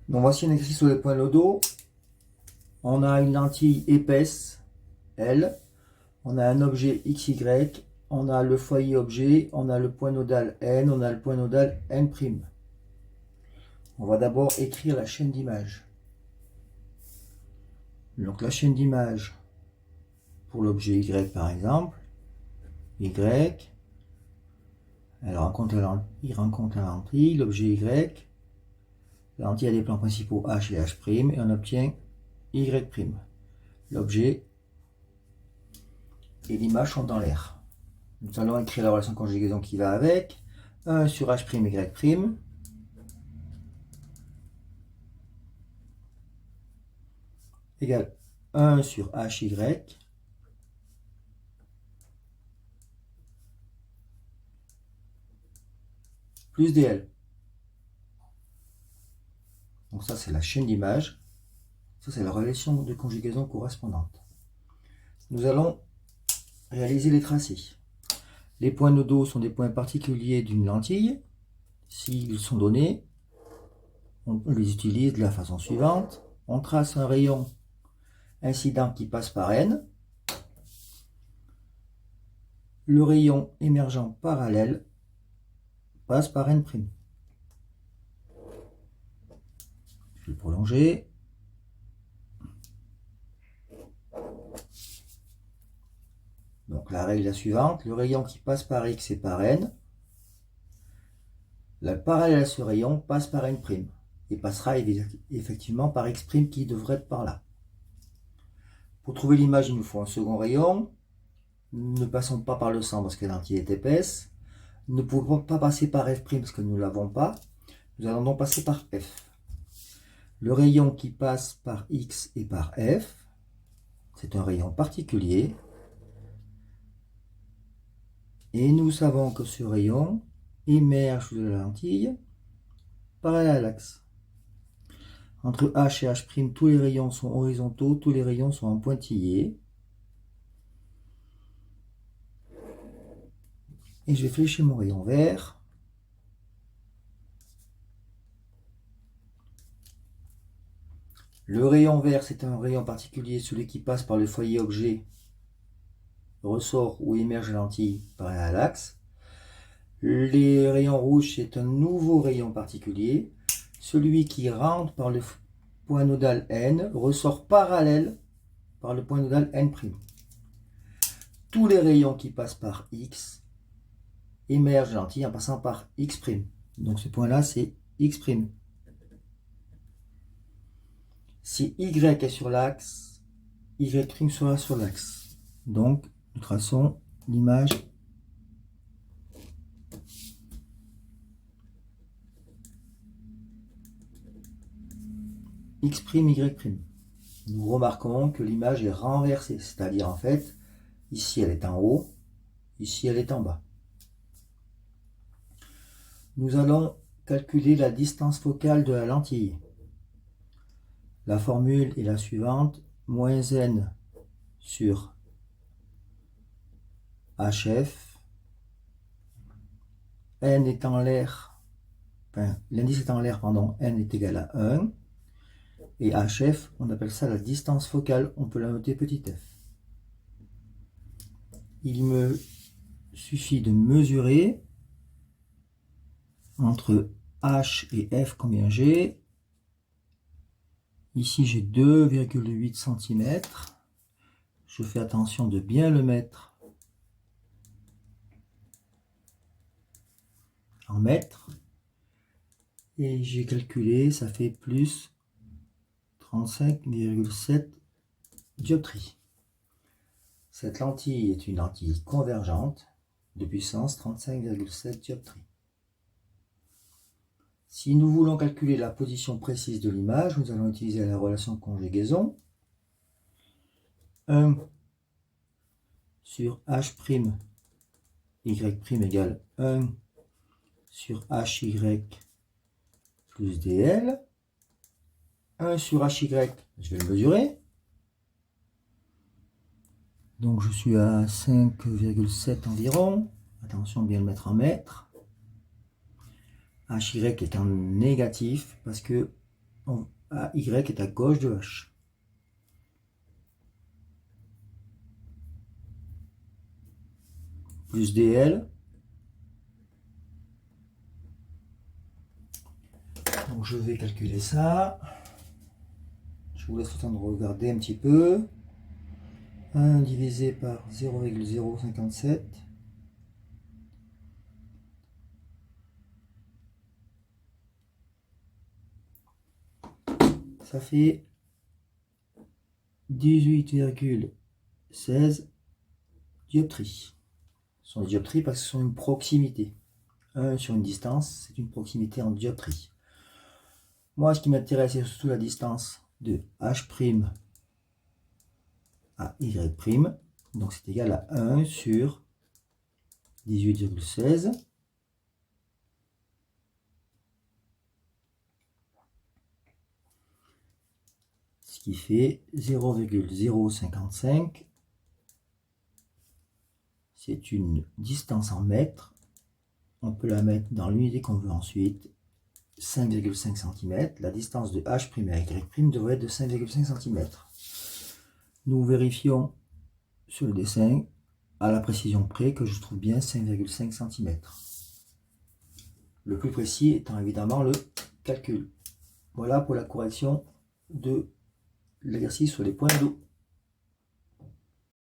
Donc voici un exercice sur les points nodaux. On a une lentille épaisse, L. On a un objet XY. On a le foyer objet. On a le point nodal N. On a le point nodal N'. On va d'abord écrire la chaîne d'images. Donc la chaîne d'images pour l'objet Y par exemple. Y. Il rencontre la lentille, l'objet Y. La lentille a des plans principaux H et H', et on obtient Y'. L'objet et l'image sont dans l'air. Nous allons écrire la relation de conjugaison qui va avec. 1 sur H', Y', égale 1 sur HY, plus DL. Donc ça, c'est la chaîne d'images. Ça, c'est la relation de conjugaison correspondante. Nous allons réaliser les tracés. Les points nodaux sont des points particuliers d'une lentille. S'ils sont donnés, on les utilise de la façon suivante. On trace un rayon incident qui passe par N. Le rayon émergent parallèle passe par N'. Je vais prolonger. Donc la règle est la suivante, le rayon qui passe par X et par N, la parallèle à ce rayon passe par N' et passera effectivement par X' qui devrait être par là. Pour trouver l'image, il nous faut un second rayon. Ne passons pas par le centre parce que la lentille est épaisse. Nous ne pouvons pas passer par F' parce que nous ne l'avons pas. Nous allons donc passer par F. Le rayon qui passe par X et par F, c'est un rayon particulier. Et nous savons que ce rayon émerge de la lentille parallèle à l'axe. Entre H et H', tous les rayons sont horizontaux, tous les rayons sont en pointillés. Et je vais flécher mon rayon vert. Le rayon vert, c'est un rayon particulier, celui qui passe par le foyer objet, ressort ou émerge de la lentille parallèle à l'axe. Les rayons rouges, c'est un nouveau rayon particulier, celui qui rentre par le point nodal N, ressort parallèle par le point nodal N'. Tous les rayons qui passent par X émergent de la lentille en passant par X'. Donc ce point-là, c'est X'. Si Y est sur l'axe, Y' sera sur l'axe. Donc, nous traçons l'image X', Y'. Nous remarquons que l'image est renversée, c'est-à-dire en fait, ici elle est en haut, ici elle est en bas. Nous allons calculer la distance focale de la lentille. La formule est la suivante, moins n sur HF, n est en l'air, enfin, l'indice est en l'air, pardon, n est égal à 1, et HF, on appelle ça la distance focale, on peut la noter petit f. Il me suffit de mesurer entre H et F combien j'ai. Ici j'ai 2,8 cm. Je fais attention de bien le mettre en mètres. Et j'ai calculé, ça fait plus 35,7 dioptries. Cette lentille est une lentille convergente de puissance 35,7 dioptries. Si nous voulons calculer la position précise de l'image, nous allons utiliser la relation de conjugaison. 1 sur H', Y' égale 1 sur HY plus DL. 1 sur HY, je vais le mesurer. Donc je suis à 5,7 environ. Attention de bien le mettre en mètres. HY est en négatif parce que Y est à gauche de H. Plus DL. Donc je vais calculer ça. Je vous laisse le temps de regarder un petit peu. 1 divisé par 0,057. Ça fait 18,16 dioptries. Ce sont des dioptries parce que ce sont une proximité. 1 sur une distance, c'est une proximité en dioptrie. Moi, ce qui m'intéresse, c'est surtout la distance de H' à Y'. Donc c'est égal à 1 sur 18,16. Ce qui fait 0,055. C'est une distance en mètres. On peut la mettre dans l'unité qu'on veut ensuite. 5,5 cm. La distance de H' à Y' devrait être de 5,5 cm. Nous vérifions sur le dessin à la précision près que je trouve bien 5,5 cm. Le plus précis étant évidemment le calcul. Voilà pour la correction de l'exercice sur les points d'eau.